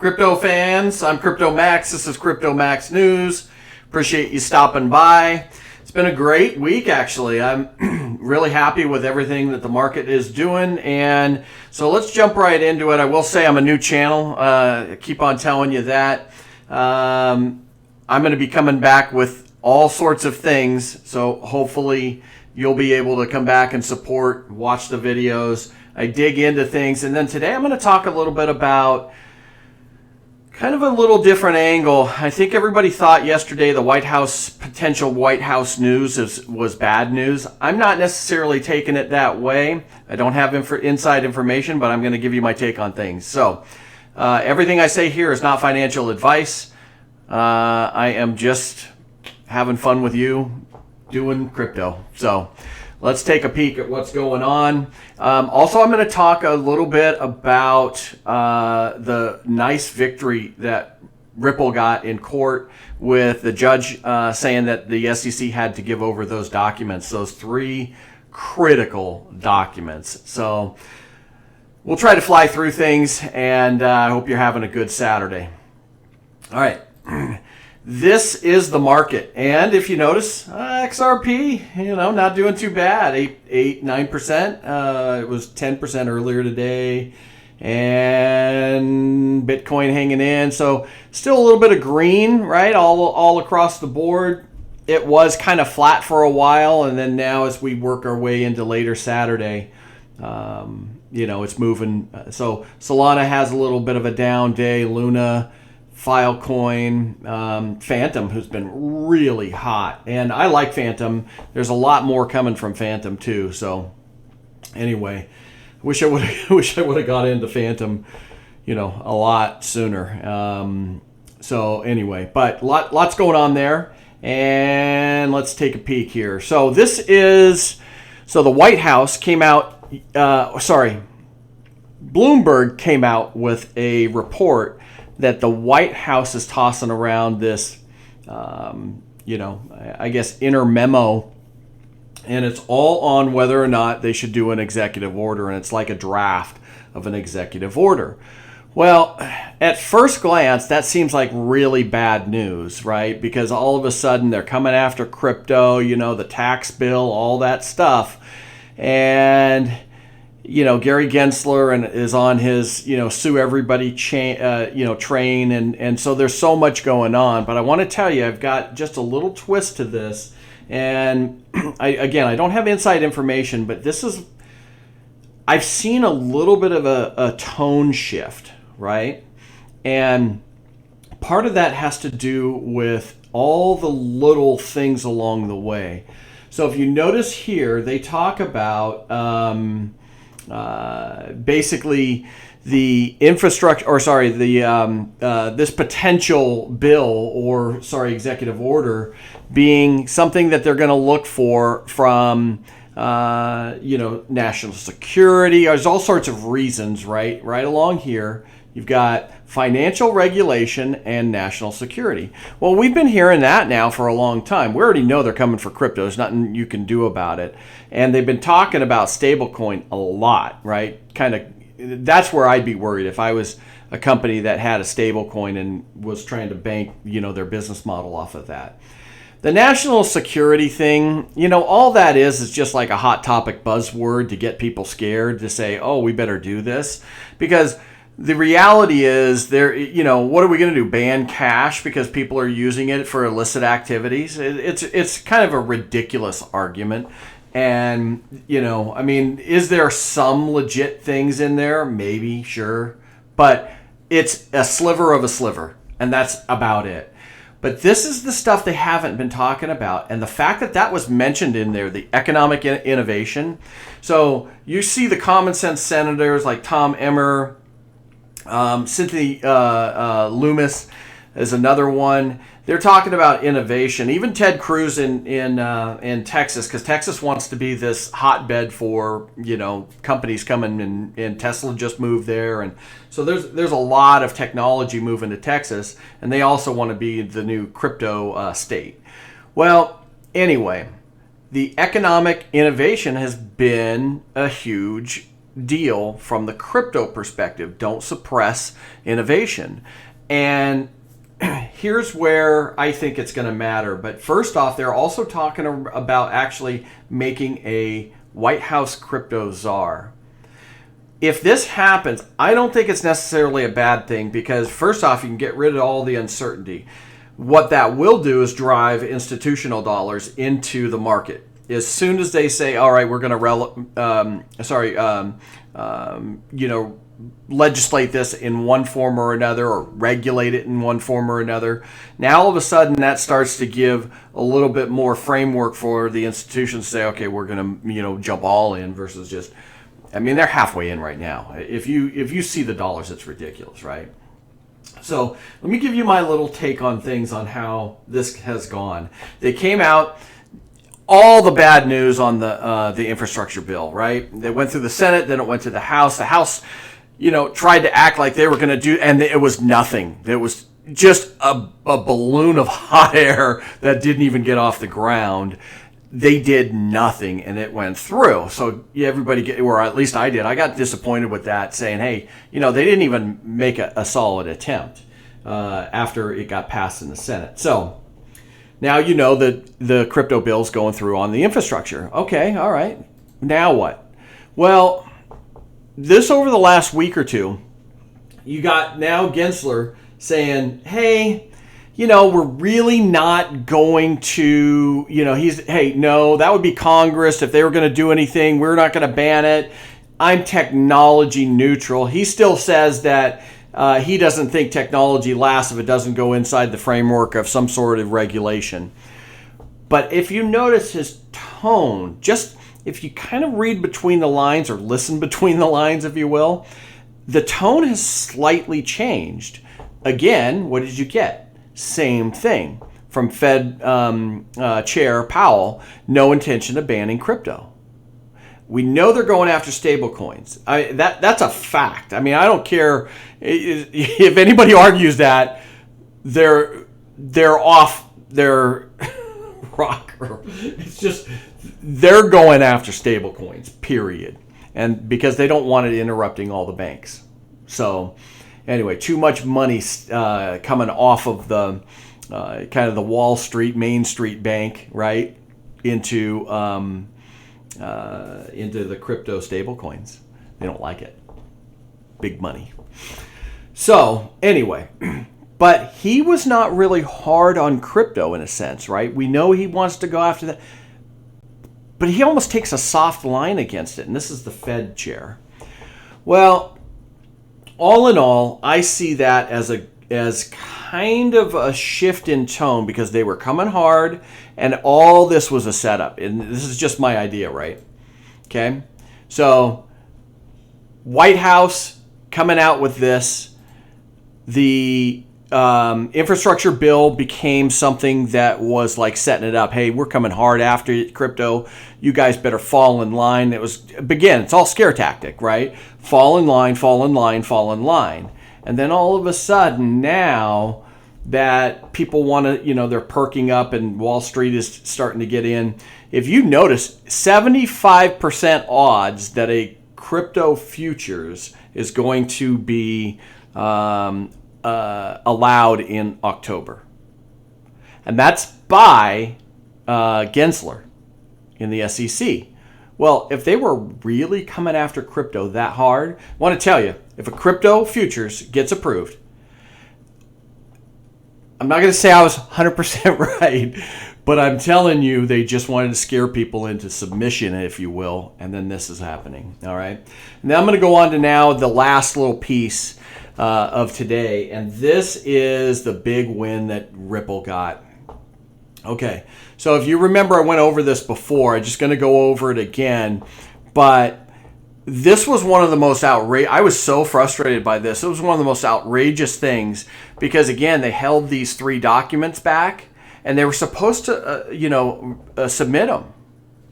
Crypto fans, I'm CRYPTOMAXX. This is CRYPTOMAXX News. Appreciate you stopping by. It's been a great week, actually. I'm really happy with everything that the market is doing. And so let's jump right into it. I will say I'm a new channel. I keep on telling you that. I'm going to be coming back with all sorts of things. So hopefully you'll be able to come back and support, watch the videos. I dig into things. And then today I'm going to talk a little bit about kind of a little different angle. I think everybody thought yesterday the potential White House news was bad news. I'm not necessarily taking it that way. I don't have inside information, but I'm going to give you my take on things. So everything I say here is not financial advice. I am just having fun with you doing crypto. So let's take a peek at what's going on. Also, I'm going to talk a little bit about the nice victory that Ripple got in court with the judge saying that the SEC had to give over those documents, those 3 critical documents. So we'll try to fly through things, and I hope you're having a good Saturday. All right. This is the market, and if you notice, XRP, not doing too bad. 9%. It was 10% earlier today, and Bitcoin hanging in. So still a little bit of green, right? All across the board. It was kind of flat for a while, and then now as we work our way into later Saturday, it's moving. So Solana has a little bit of a down day. Luna, Filecoin, Phantom, who's been really hot, and I like Phantom. There's a lot more coming from Phantom too. So anyway, wish I would have got into Phantom, a lot sooner. So anyway, but lots going on there, and let's take a peek here. So the White House came out. Bloomberg came out with a report that the White House is tossing around this, I guess, inner memo, and it's all on whether or not they should do an executive order, and it's like a draft of an executive order. Well, at first glance, that seems like really bad news, right? Because all of a sudden they're coming after crypto, the tax bill, all that stuff, and Gary Gensler is on his, sue everybody train. And so there's so much going on. But I want to tell you, I've got just a little twist to this. And I don't have inside information, but I've seen a little bit of a tone shift, right? And part of that has to do with all the little things along the way. So if you notice here, they talk about basically the infrastructure, this potential bill executive order being something that they're going to look for from, national security. There's all sorts of reasons, right along here. You've got financial regulation and national security. Well, we've been hearing that now for a long time. We already know they're coming for crypto. There's nothing you can do about it. And they've been talking about stablecoin a lot, right? That's where I'd be worried if I was a company that had a stablecoin and was trying to bank, their business model off of that. The national security thing, all that is just like a hot topic buzzword to get people scared to say, oh, we better do this. Because the reality is, what are we going to do? Ban cash because people are using it for illicit activities? It's kind of a ridiculous argument. And, is there some legit things in there? Maybe, sure. But it's a sliver of a sliver, and that's about it. But this is the stuff they haven't been talking about. And the fact that was mentioned in there, the economic innovation. So you see the common sense senators like Tom Emmer, Cynthia Loomis is another one. They're talking about innovation. Even Ted Cruz in Texas, because Texas wants to be this hotbed for companies coming, and Tesla just moved there, and so there's a lot of technology moving to Texas, and they also want to be the new crypto state. Well, anyway, the economic innovation has been a huge deal from the crypto perspective. Don't suppress innovation. And here's where I think it's going to matter. But first off, they're also talking about actually making a White House crypto czar. If this happens, I don't think it's necessarily a bad thing, because first off, you can get rid of all the uncertainty. What that will do is drive institutional dollars into the market. As soon as they say, all right, we're going to legislate this in one form or another, or regulate it in one form or another, now all of a sudden that starts to give a little bit more framework for the institutions to say, okay, we're going to jump all in, versus just, I mean, they're halfway in right now. If you see the dollars, it's ridiculous, right? So let me give you my little take on things on how this has gone. They came out, all the bad news on the infrastructure bill, right? They went through the Senate, then it went to the House. The House, tried to act like they were going to do, and it was nothing. It was just a balloon of hot air that didn't even get off the ground. They did nothing, and it went through. So everybody, or at least I did, I got disappointed with that, saying, hey, they didn't even make a solid attempt after it got passed in the Senate. So now that the crypto bill's going through on the infrastructure. Okay, all right. Now what? Well, this over the last week or two, you got now Gensler saying, hey, we're really not going to, no, that would be Congress. If they were going to do anything, we're not going to ban it. I'm technology neutral. He still says that he doesn't think technology lasts if it doesn't go inside the framework of some sort of regulation. But if you notice his tone, just if you kind of read between the lines, or listen between the lines, if you will, the tone has slightly changed. Again, what did you get? Same thing from Fed Chair Powell, no intention of banning crypto. We know they're going after stablecoins. That's a fact. I mean, I don't care if anybody argues that, they're off their rocker. It's just, they're going after stablecoins, period. And because they don't want it interrupting all the banks. So anyway, too much money coming off of the kind of the Wall Street, Main Street bank, right, into the crypto stablecoins. They don't like it. Big money. So anyway, but he was not really hard on crypto in a sense, right? We know he wants to go after that, but he almost takes a soft line against it. And this is the Fed chair. Well, all in all, I see that as kind of a shift in tone, because they were coming hard and all this was a setup. And this is just my idea, right? Okay. So White House coming out with this, the infrastructure bill became something that was like setting it up. Hey, we're coming hard after crypto. You guys better fall in line. It's all scare tactic, right? Fall in line, fall in line, fall in line. And then all of a sudden now that people want to, they're perking up and Wall Street is starting to get in. If you notice, 75% odds that a crypto futures is going to be allowed in October. And that's by Gensler in the SEC. Well, if they were really coming after crypto that hard, I want to tell you, if a crypto futures gets approved, I'm not going to say I was 100% right, but I'm telling you, they just wanted to scare people into submission, if you will, and then this is happening, all right? And then I'm going to go on to now the last little piece of today, and this is the big win that Ripple got. Okay, so if you remember, I went over this before. I'm just going to go over it again, but this was one of the most outrageous. I was so frustrated by this. It was one of the most outrageous things because, again, they held these 3 documents back, and they were supposed to, submit them,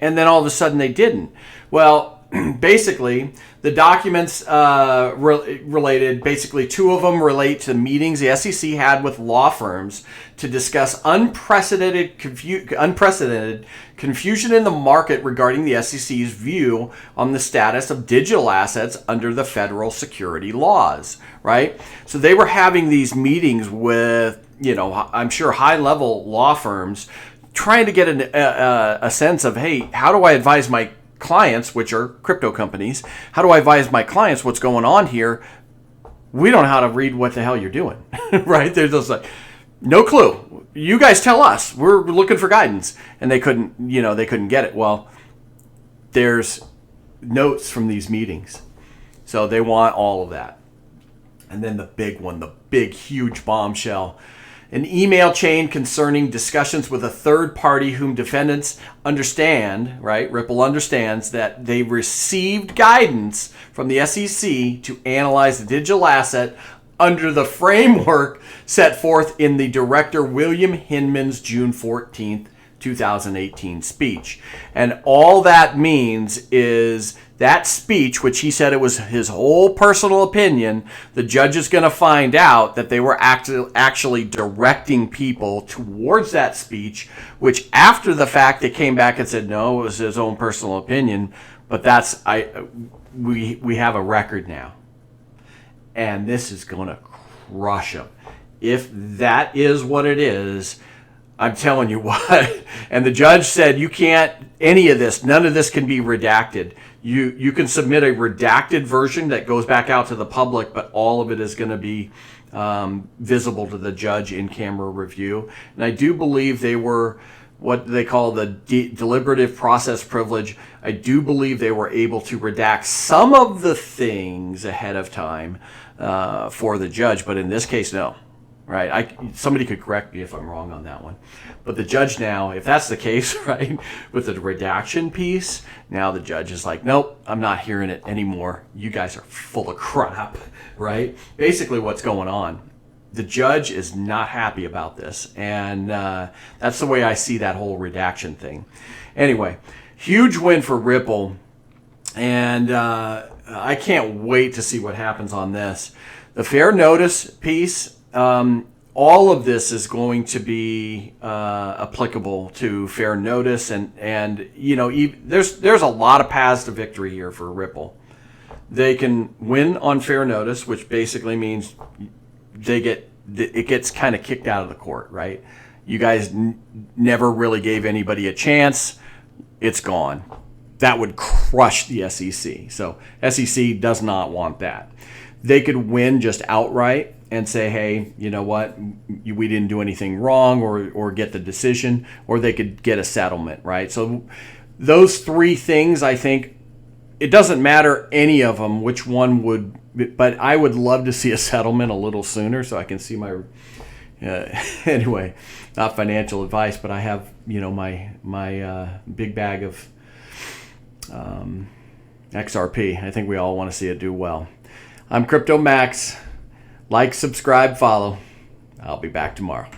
and then all of a sudden they didn't. Well, basically, the documents related, basically two of them relate to meetings the SEC had with law firms to discuss unprecedented confusion in the market regarding the SEC's view on the status of digital assets under the federal security laws, right? So they were having these meetings with, I'm sure high-level law firms trying to get a sense of, hey, how do I advise my clients, which are crypto companies, how do I advise my clients what's going on here? We don't know how to read what the hell you're doing, right? They're just like, no clue. You guys tell us. We're looking for guidance. And they couldn't get it. Well, there's notes from these meetings. So they want all of that. And then the big one, the big, huge bombshell. An email chain concerning discussions with a third party whom defendants understand, right? Ripple understands that they received guidance from the SEC to analyze the digital asset under the framework set forth in the Director William Hinman's June 14th, 2018 speech. And all that means is that speech, which he said it was his whole personal opinion, the judge is going to find out that they were actually directing people towards that speech, which after the fact they came back and said, no, it was his own personal opinion. But we have a record now. And this is going to crush him. If that is what it is, I'm telling you what. And the judge said, you can't, any of this, none of this can be redacted. You can submit a redacted version that goes back out to the public, but all of it is going to be visible to the judge in camera review. And I do believe they were what they call the deliberative process privilege. I do believe they were able to redact some of the things ahead of time for the judge, but in this case, no. Right? Somebody could correct me if I'm wrong on that one. But the judge now, if that's the case, right, with the redaction piece, now the judge is like, nope, I'm not hearing it anymore. You guys are full of crap, right? Basically what's going on. The judge is not happy about this. And that's the way I see that whole redaction thing. Anyway, huge win for Ripple. And I can't wait to see what happens on this. The fair notice piece, all of this is going to be applicable to fair notice, and there's a lot of paths to victory here for Ripple. They can win on fair notice, which basically means it gets kind of kicked out of the court, right? You guys never really gave anybody a chance. It's gone. That would crush the SEC. So SEC does not want that. They could win just outright and say, hey, you know what, we didn't do anything wrong, or get the decision, or they could get a settlement, right? So those three things, I think, it doesn't matter any of them, which one would, but I would love to see a settlement a little sooner so I can see my, anyway, not financial advice, but I have, my big bag of XRP. I think we all want to see it do well. I'm CryptoMaxx. Like, subscribe, follow. I'll be back tomorrow.